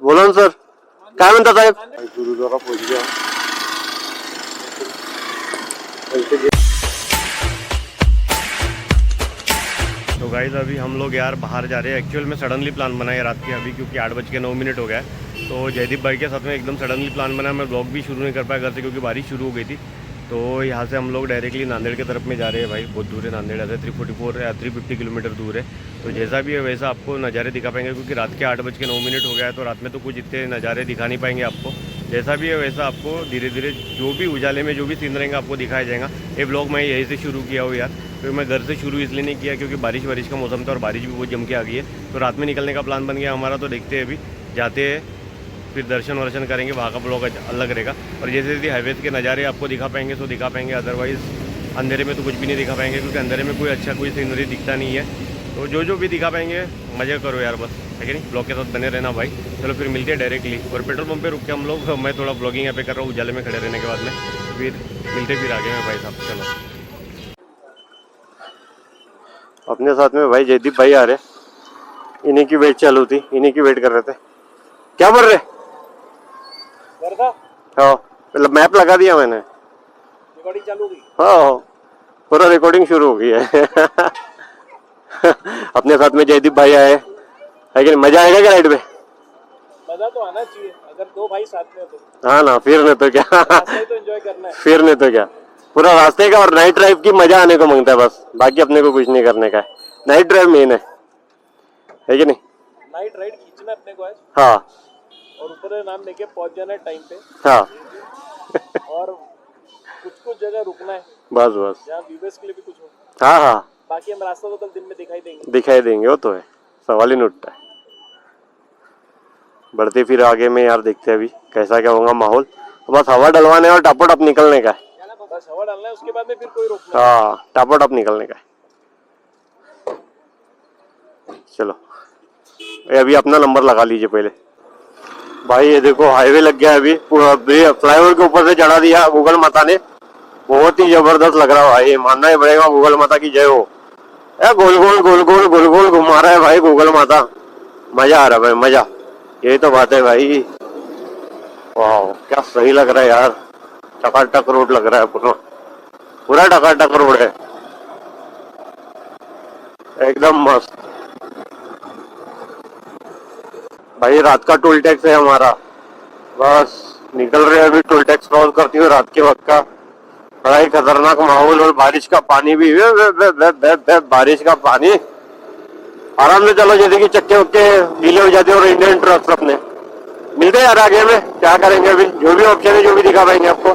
बोला ना सर, काय म्हणता साहेब? गुरुद्वारा पहुंच गया। तो गाइस अभी हम लोग यार बाहर जा रहे हैं। एक्चुअल में सडनली प्लान बना है रात के अभी, क्योंकि 8:09 हो गया है। तो जयदीप भाई के साथ में एकदम सडनली प्लान बना। मैं ब्लॉग भी शुरू नहीं कर पाया घर से, क्योंकि बारिश शुरू हो गई थी। तो यहाँ से हम लोग डायरेक्टली नांदेड़ की तरफ में जा रहे हैं भाई। बहुत दूर है नांदेड़, ऐसे 344 या 350 किलोमीटर दूर है। तो जैसा भी है वैसा आपको नज़ारे दिखा पाएंगे, क्योंकि रात के 8:09 हो गया है। तो रात में तो कुछ इतने नज़ारे दिखा नहीं पाएंगे आपको। जैसा भी है वैसा आपको धीरे धीरे जो भी उजाले में जो भी सीन रहेंगे आपको दिखाया जाएगा। ये ब्लॉग मैं यहीं से शुरू किया हूँ यार, क्योंकि मैं घर से शुरू इसलिए नहीं किया क्योंकि बारिश का मौसम था और बारिश भी बहुत जम के आ गई है। तो रात में निकलने का प्लान बन गया हमारा। तो देखते हैं अभी जाते हैं, फिर दर्शन वर्शन करेंगे, वहाँ का ब्लॉग अलग रहेगा। और जैसे जैसे हाईवेज के नज़ारे आपको दिखा पाएंगे तो दिखा पाएंगे, अदरवाइज़ अंधेरे में तो कुछ भी नहीं दिखा पाएंगे, क्योंकि अंधेरे में कोई अच्छा कोई सीनरी दिखता नहीं है। तो जो भी दिखा पाएंगे मज़े करो यार, बस है कि नहीं। ब्लॉग के साथ बने रहना भाई। चलो फिर मिलते हैं डायरेक्टली। और पेट्रोल पंप पे रुक के हम लोग, मैं थोड़ा ब्लॉगिंग यहाँ पे कर रहा हूँ उजाले में खड़े रहने के बाद में, फिर मिलते फिर आगे में भाई साहब। चलो अपने साथ में भाई जयदीप भाई आ रहे, इन्हीं की वेट चालू थी, इन्हीं की वेट कर रहे थे। क्या बोल रहे? हाँ मतलब मैप लगा दिया मैंने। रिकॉर्डिंग चालू हो गई? हाँ पूरा रिकॉर्डिंग शुरू हो गई है। अपने साथ में जयदीप भाई आए है कि मजा आएगा क्या राइड में? मजा तो आना चाहिए, अगर दो भाई साथ में तो। हाँ ना, फिर नहीं तो क्या। तो एंजॉय करना है। फिर नहीं तो क्या, पूरा रास्ते का और नाइट ड्राइव की मजा आने को मांगता है बस, बाकी अपने को कुछ नहीं करने का है। नाइट ड्राइव मेन है कि नहीं? नाइट राइड खींचना अपने को आज। हाँ और ऊपर नाम लेके पहुंच जाना है टाइम पे। हाँ। और कुछ जगह रुकना है बस बस, जहाँ व्यूवर्स के लिए भी कुछ हो। हाँ हाँ बाकी हम रास्ता तो कल दिन में दिखाई देंगे, वो तो है, सवाल ही नहीं उठता है। बढ़ते फिर आगे में यार, देखते हैं अभी कैसा क्या होगा माहौल। बस हवा डलवाने और टापोटप निकलने का है। बस हवा डालना है, उसके बाद में फिर कोई रोकना। हाँ टापोटप निकलने का है। चलो ये अभी अपना नंबर लगा लीजिए पहले भाई। ये देखो हाईवे लग गया है अभी, फ्लाईओवर के ऊपर से चढ़ा दिया गूगल माता ने। बहुत ही जबरदस्त लग रहा है भाई, मानना ही पड़ेगा, गूगल माता की जय हो। गोल गोल गोल गोल गोल गोल घुमा रहा है भाई गूगल माता। मजा आ रहा है भाई, मजा, यही तो बात है भाई। वाह क्या सही लग रहा है यार, टकाटक रोड लग रहा है, पूरा पूरा टकाटक रोड है, एकदम मस्त भाई। रात का टोल टैक्स है हमारा, बस निकल रहे हैं अभी टोल टैक्स क्रॉस करती हुई रात के वक्त का। बड़ा ही खतरनाक माहौल, और बारिश का पानी भी, बारिश का पानी। आराम से चलो, जैसे कि चक्के वक्के गीले हो जाते हैं। और इंडियन ट्रक्स अपने मिलते हैं यार आगे में, क्या करेंगे अभी, जो भी ऑप्शन है जो भी दिखा पाएंगे आपको।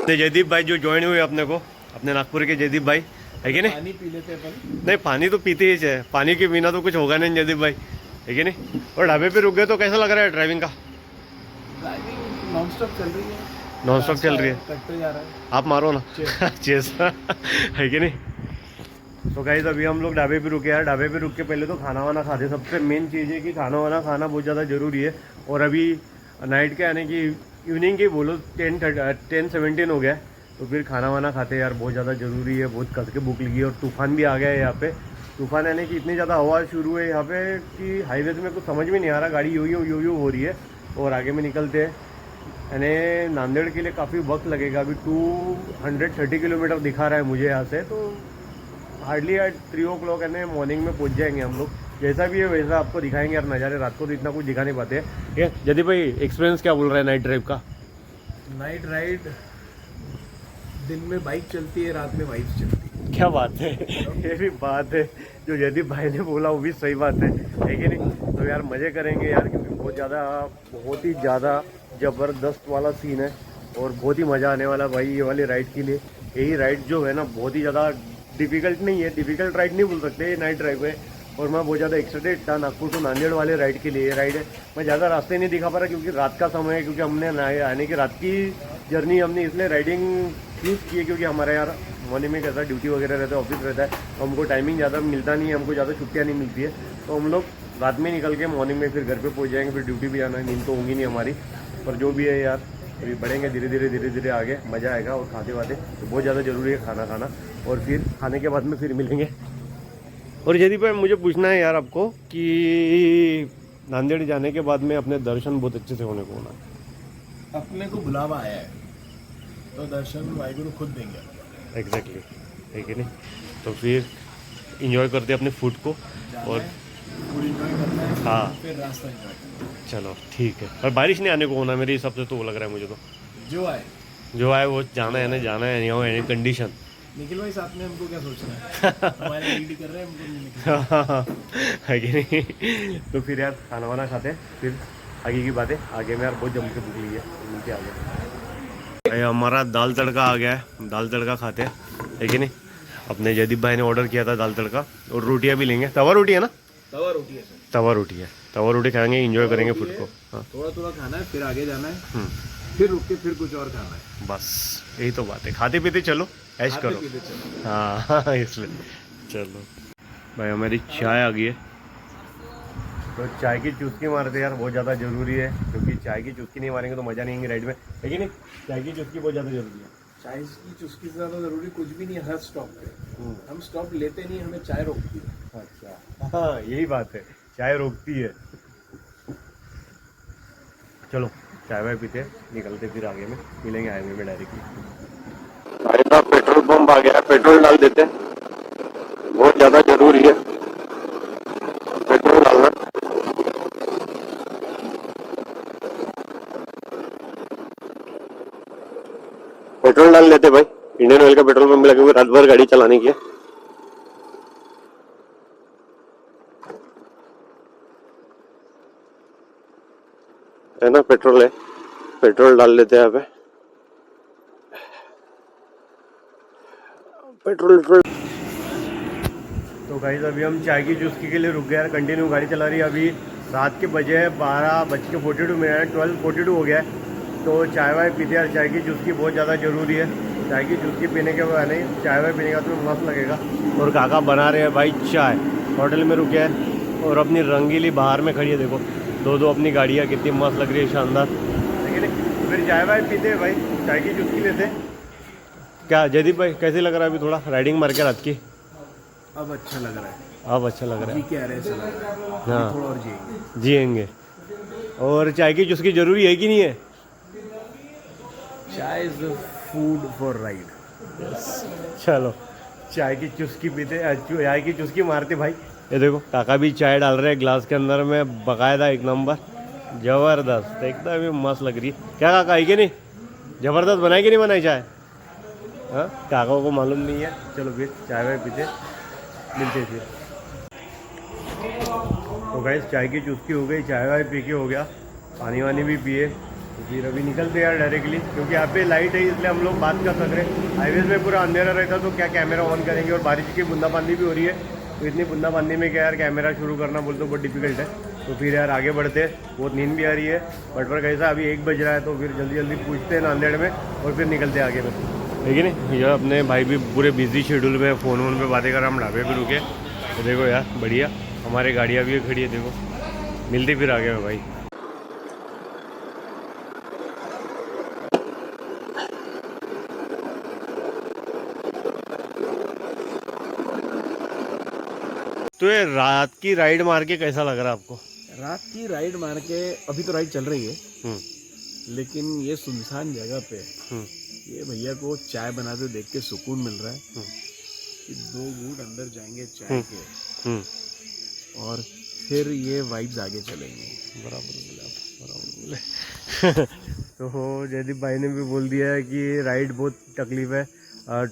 जयदीप भाई जो ज्वाइन हुए अपने को, अपने नागपुर के जयदीप भाई है कि नहीं? पानी पी लेते हैं। नहीं पानी तो पीते ही है, पानी के बिना तो कुछ होगा नहीं जयदीप भाई, है कि नहीं? और ढाबे पे रुक गए तो कैसा लग रहा है ड्राइविंग का? ड्राइविंग नॉन स्टॉप चल रही है। नॉन स्टॉप चल रही है, कटते जा रहा है। आप मारो ना चेस। है कि नहीं? तो गाइस अभी हम लोग ढाबे पे रुके यार। ढाबे पे रुक के पहले तो खाना वाना खाते। सबसे मेन चीज़ है कि खाना वाना खाना बहुत ज़्यादा ज़रूरी है। और अभी नाइट के यानी कि इवनिंग के बोलो 10:17 हो गया, तो फिर खाना वाना खाते यार, बहुत ज़्यादा ज़रूरी है। बहुत कस के भूख लगी है। और तूफान भी आ गया है यहाँ पे। तूफान यानी कि इतनी ज़्यादा हवा शुरू है यहाँ पे कि हाईवे में कुछ समझ में नहीं आ रहा, गाड़ी यो यो हो रही है। और आगे में निकलते हैं, यानी नांदेड़ के लिए काफ़ी वक्त लगेगा। अभी 230 किलोमीटर दिखा रहा है मुझे यहाँ से, तो हार्डली 3 o'clock यानी मॉर्निंग में पहुँच जाएंगे हम लोग। जैसा भी है वैसा आपको दिखाएंगे यार नज़ारे। रात को तो इतना कुछ दिखा नहीं पाते हैं। ये जयदीप भाई एक्सपीरियंस क्या बोल रहा है नाइट ड्राइव का? नाइट राइड, दिन में बाइक चलती है, रात में वाइब्स चलती है। क्या बात है, ये भी बात है जो जयदीप भाई ने बोला, वो भी सही बात है कि नहीं? तो यार मज़े करेंगे यार, क्योंकि बहुत ही ज़्यादा ज़बरदस्त वाला सीन है। और बहुत ही मज़ा आने वाला भाई ये वाली राइड के लिए। यही राइड जो है ना बहुत ही ज़्यादा डिफ़िकल्ट नहीं है, डिफ़िकल्ट राइड नहीं बोल सकते, ये नाइट ड्राइव है। और मैं बहुत ज़्यादा एक्साइटेड था नागपुर टू नांदेड़ वाले राइड के लिए। ये राइड है, मैं ज़्यादा रास्ते नहीं दिखा पा रहा क्योंकि रात का समय है, क्योंकि हमने आने की रात की जर्नी हमने इसलिए राइडिंग यूज़ की है क्योंकि हमारा यार मॉर्निंग में कैसा ड्यूटी वगैरह रहता है, ऑफिस रहता है, तो हमको टाइमिंग ज़्यादा मिलता नहीं है, हमको ज़्यादा छुट्टियाँ नहीं मिलती है। तो हम लोग रात में निकल के मॉर्निंग में फिर घर पे पहुंच जाएंगे, फिर ड्यूटी भी आना है, नींद तो होंगी नहीं हमारी। पर जो भी है यार अभी बढ़ेंगे धीरे धीरे आगे, मज़ा आएगा। और खाते वाते तो बहुत ज़्यादा ज़रूरी है खाना खाना, और फिर खाने के बाद में फिर मिलेंगे। और यदि भाई मुझे पूछना है यार आपको कि नांदेड़ जाने के बाद में अपने दर्शन बहुत अच्छे से होने को होना। अपने को बुलावा आया है तो दर्शन वाहिगुरु खुद देंगे। एग्जैक्टली, है कि नहीं? तो फिर इंजॉय करते हैं अपने फूड को और पूरी इंजॉय करना है। हाँ। फिर रास्ता इंजॉय करना है। चलो ठीक है। और बारिश नहीं आने को होना मेरे हिसाब से, तो वो लग रहा है मुझे तो। जो आए जो आए वो जाना है ना, जाना है, नहीं हो एनी कंडीशन। निखिल भाई साथ में हमको क्या सोचना है? हमारे लीड कर रहे हैं, हमको नहीं निकलना। है कि नहीं? तो फिर यार खाना वाना खाते हैं, फिर आगे की बातें। आगे में यार बहुत जम के भूख ली है, नीचे आ गया। हमारा दाल तड़का आ गया है, दाल तड़का खाते हैं, है कि नहीं? अपने जयदीप भाई ने ऑर्डर किया था दाल तड़का, और रोटियां भी लेंगे। तवा रोटी है ना? तवा रोटी है सर। तवा रोटी है, तवा रोटी खाएंगे, एंजॉय करेंगे फूड को। हाँ थोड़ा थोड़ा खाना है, फिर आगे जाना है, फिर रुक के फिर कुछ और खाना है। बस यही तो बात है, खाते पीते चलो, ऐश खाते करो। पीते चलो। हाँ इसलिए चलो भाई, हमारी चाय आ गई है। तो चाय की चुस्की मारते यार, बहुत ज़्यादा ज़रूरी है, क्योंकि चाय की चुस्की नहीं मारेंगे तो मज़ा नहीं आएंगे राइड में, है कि नहीं? चाय की चुस्की बहुत ज़्यादा ज़रूरी है। चाय की चुस्की से ज़्यादा ज़रूरी कुछ भी नहीं है हर स्टॉप पे। हम स्टॉप लेते नहीं, हमें चाय रोकती है। अच्छा हाँ, यही बात है, चाय रोकती है। चलो चाय वाय पीते निकलते, फिर आगे में मिलेंगे हाईवे में डायरेक्टली। भाई साहब पेट्रोल पंप आ गया, पेट्रोल डाल देते, बहुत ज़्यादा ज़रूरी है पेट्रोल डालना। पेट्रोल डाल लेते भाई, इंडियन ऑयल का पेट्रोल पंप लगे हुए, रात भर गाड़ी चलाने की है ना। पेट्रोल है, पेट्रोल डाल लेते हैं यहाँ पे। पेट्रोल तो गाइस अभी हम चाय की चुस्की के लिए रुक गए यार, कंटिन्यू गाड़ी चला रही है। अभी रात के बजे हैं 12:42 मिनट, 12:42 हो गया है। तो चाय वाय पीते यार, चाय की चुस्की बहुत ज़्यादा ज़रूरी है। चाय की चुस्की पीने के बाद नहीं, चाय वाय पीने का तो मस्त लगेगा। और काका बना रहे हैं भाई चाय, होटल में रुके हैं, और अपनी रंगीली बाहर में खड़ी है, देखो दो दो अपनी गाड़ियाँ कितनी मस्त लग रही है, शानदार, लेकिन फिर चाय वाय पीते हैं भाई, चाय की चुस्की लेते हैं। क्या जयदीप भाई कैसे लग रहा है अभी? थोड़ा राइडिंग मार के रात की अब अच्छा लग रहा है, अब अच्छा लग रहा है। कह रहे हैं हाँ थोड़ा और जिएंगे। जिएंगे। और चाय की चुस्की जरूरी है कि नहीं है? चाय is the food for ride. चलो चाय की चुस्की पीते, चाय की चुस्की मारते भाई। ये देखो काका भी चाय डाल रहे हैं ग्लास के अंदर में, बकायदा एक नंबर, जबरदस्त, एकदम ही मस्त लग रही है। क्या काका है कि नहीं? जबरदस्त बनाई कि नहीं बनाई चाय? हाँ काका को मालूम नहीं है। चलो फिर चाय वाय पीते, मिलते फिर। तो गाइस चाय की चुस्की हो गई, चाय वाय पी के हो गया, पानी वानी भी पिए, तो फिर अभी निकलते यार डायरेक्टली, क्योंकि यहाँ पे लाइट है इसलिए हम लोग बात कर सक रहे हैं। हाईवेज में पूरा अंधेरा रहता तो क्या कैमरा ऑन करेंगे, और बारिश की बूंदाबांदी भी हो रही है, तो इतनी बूंदाबांदी में क्या यार कैमरा शुरू करना बोलते बहुत डिफिकल्ट है। तो फिर यार आगे बढ़ते, बहुत नींद भी आ रही है, बट पर कैसा अभी 1 बज रहा है, तो फिर जल्दी जल्दी पूछते हैं नांदेड़ में, और फिर निकलते आगे में, है कि नहीं? ये अपने भाई भी पूरे बिजी शेड्यूल में फ़ोन वोन पे बातें कर रहे, हम ढाबे पे रुके। तो देखो यार बढ़िया, हमारी गाड़ियाँ भी खड़ी है, देखो मिलती फिर आगे में भाई। तो ये रात की राइड मार के कैसा लग रहा है आपको? रात की राइड मार के, अभी तो राइड चल रही है, लेकिन ये सुनसान जगह पे ये भैया को चाय बनाते देख के सुकून मिल रहा है कि 2 घूंट अंदर जाएंगे चाय के, और फिर ये वाइब्स आगे चलेंगे। बराबर बोले आप, बराबर बोले। तो जयदीप भाई ने भी बोल दिया है कि राइड बहुत तकलीफ है।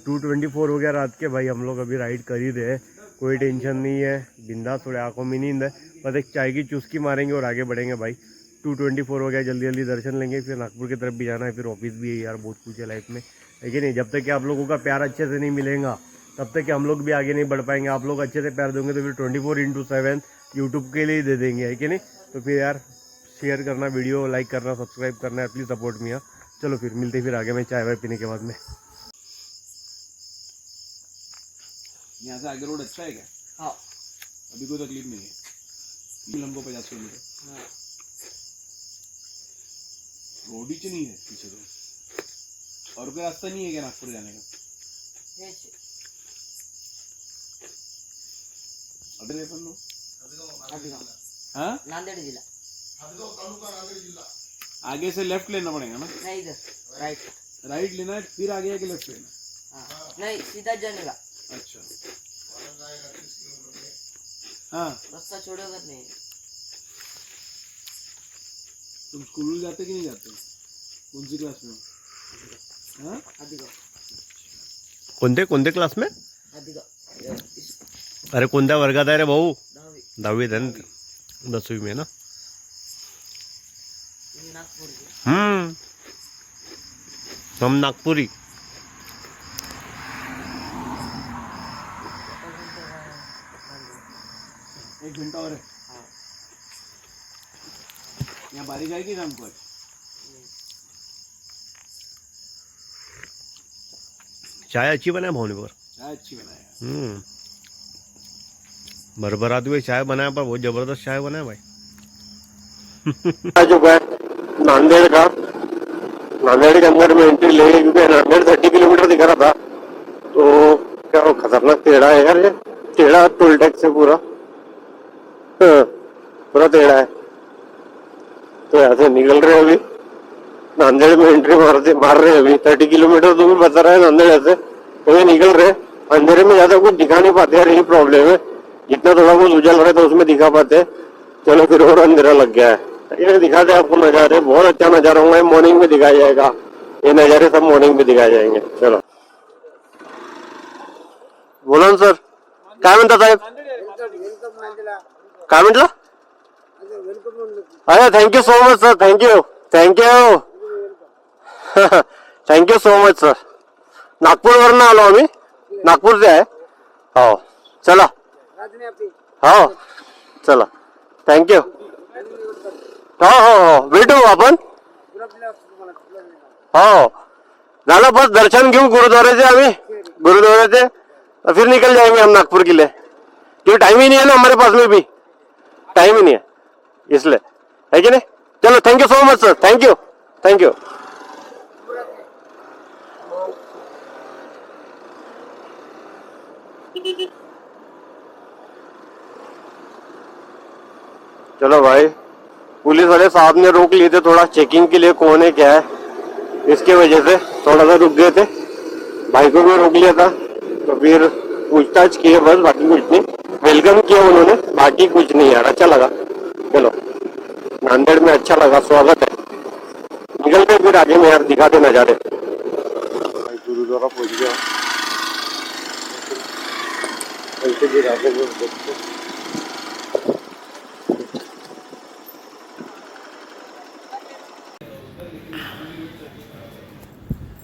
2:24 हो गया रात के भाई, हम लोग अभी राइड कर ही रहे हैं, कोई टेंशन नहीं है, बिंदास, थोड़े आंखों में नींद है, बस एक चाय की चुस्की मारेंगे और आगे बढ़ेंगे भाई। 2:24 हो गया, जल्दी जल्दी दर्शन लेंगे, फिर नागपुर की तरफ भी जाना है, फिर ऑफिस भी है यार, बहुत कुछ है लाइफ में, है कि नहीं? जब तक कि आप लोगों का प्यार अच्छे से नहीं मिलेगा तब तक कि हम लोग भी आगे नहीं बढ़ पाएंगे। आप लोग अच्छे से प्यार दोगे तो फिर 24/7 यूट्यूब के लिए ही दे देंगे, है कि नहीं? तो फिर यार शेयर करना, वीडियो लाइक करना, सब्सक्राइब करना है, प्लीज़ सपोर्ट मी। चलो फिर मिलते फिर आगे में चाय वाय पीने के बाद में। यहाँ से आगे रोड अच्छा है क्या? हाँ, अभी कोई तकलीफ नहीं है। हमको 50 किलोमीटर रोड ही नहीं है पीछे तो, और कोई रास्ता नहीं है क्या नागपुर जाने का? अभी अपन लोग नांदेड़ जिला आगे से लेफ्ट लेना पड़ेगा ना? नहीं इधर राइट। राइट लेना है फिर आगे आके लेफ्ट लेना? हाँ नहीं सीधा जाने का। अच्छा हाँ। रास्ता छोड़ोगे नहीं। तुम स्कूल जाते कि नहीं जाते? कौन सी क्लास में? हाँ? अधिका कोणते कोणते क्लास में? अधिका अरे कोणत्या वर्गात आहे रे भाऊ? 10वीं 10वीत आहे ना? 10वीं में ना? नागपुर की। हम नागपुरी। एक घंटा और है। हाँ यहाँ बारिश आएगी शाम को? चाय अच्छी बनाया भाव ने पर। चाय अच्छी बनाया। भरभराती हुई चाय बनाया पर बहुत जबरदस्त चाय बनाया भाई। जो है नांदेड़ का, नांदेड़ के अंदर में एंट्री ले, क्योंकि नांदेड़ 30 किलोमीटर दिखा रहा था, तो क्या वो खतरनाक टेढ़ा है यार, ये टेढ़ा टोल टैक्स से पूरा पूरा टेढ़ा है। तो यहाँ से निकल रहे अभी, नांदेड़ में एंट्री मार रहे अभी। 30 किलोमीटर दूर बता रहा है नांदेड़ से, तो ये निकल रहे। अंधेरे में ज्यादा कुछ दिखा नहीं पाते यार, यही प्रॉब्लम है। जितना थोड़ा बहुत उजल रहा है तो उसमें दिखा पाते, चलो फिर और अंधेरा लग गया है। ये दिखाते आपको नजारे, बहुत अच्छा नजारा होंगे, मॉर्निंग में दिखाया जाएगा। ये नजारे सब मॉर्निंग में दिखाए जाएंगे। चलो बोला ना सर, काय म्हणता साहेब? काय म्हटलं? अरे thank you so much sir, thank you thank you thank you so much sir. नागपूरवरून आलो आम्ही, नागपूरचे आहे। हो चला, हो चला, थँक्यू। हो हो हो भेटू आपण। हो झालं, बस दर्शन घेऊ गुरुद्वारे आम्ही, गुरुद्वारे फिर निकल जाएंगे हम नागपुर के लिए, क्योंकि टाइम ही नहीं है ना हमारे पास में, भी टाइम ही नहीं है इसलिए, है कि नहीं। चलो thank you so much sir, thank you thank you. चलो भाई, पुलिस वाले साहब ने रोक लिए थे थोड़ा चेकिंग के लिए, कौन है क्या है, इसके वजह से थोड़ा सा रुक गए थे। भाई को भी रोक लिया था, तो फिर पूछताछ किए बस, बाकी कुछ नहीं। वेलकम किया उन्होंने, बाकी कुछ नहीं यार, अच्छा लगा। चलो नांदेड़ में अच्छा लगा, स्वागत है। निकल गए फिर आगे में यार, दिखाते नजारे। गुरुद्वारा पहुंच गया,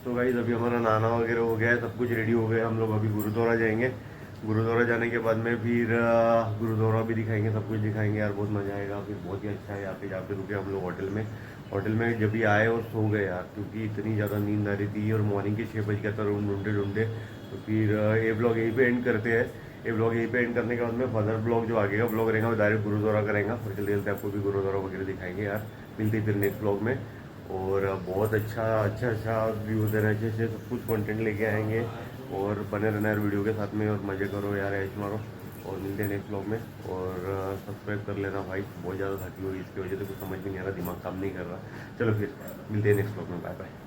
तो गाइस अभी हमारा नहाना वगैरह हो गया है, सब कुछ रेडी हो गया। हम लोग अभी गुरुद्वारा जाएंगे। गुरुद्वारा जाने के बाद में फिर गुरुद्वारा भी दिखाएंगे, सब कुछ दिखाएंगे यार, बहुत मज़ा आएगा। फिर बहुत ही अच्छा है यहाँ पे, जहाँ पे रुके हम लोग होटल में। होटल में जब भी आए और सो गए यार, क्योंकि इतनी ज़्यादा नींद आ रही थी और मॉर्निंग के 6 बज गया था रूम ढूंढे। तो फिर ये ब्लॉग यहीं पे एंड करते हैं। ये ब्लॉग यहीं पे एंड करने के बाद में फर्दर ब्लॉग जो आगे का ब्लॉग रहेगा वो डायरेक्ट गुरुद्वारा करेंगे। फिर चलते चलते आपको भी गुरुद्वारा वगैरह दिखाएंगे यार। मिलते फिर नेक्स्ट ब्लॉग में, और बहुत अच्छा व्यू देना चाहिए, सब कुछ कंटेंट लेके आएंगे। और बने रहना यार वीडियो के साथ में, और मज़े करो यार, ऐश मारो। और मिलते हैं नेक्स्ट ब्लॉग में, और सब्सक्राइब कर लेना भाई, बहुत ज़्यादा थकी हुई इसकी वजह से कुछ समझ भी नहीं आ रहा, दिमाग काम नहीं कर रहा। चलो फिर मिलते हैं नेक्स्ट ब्लॉग में, बाय बाय।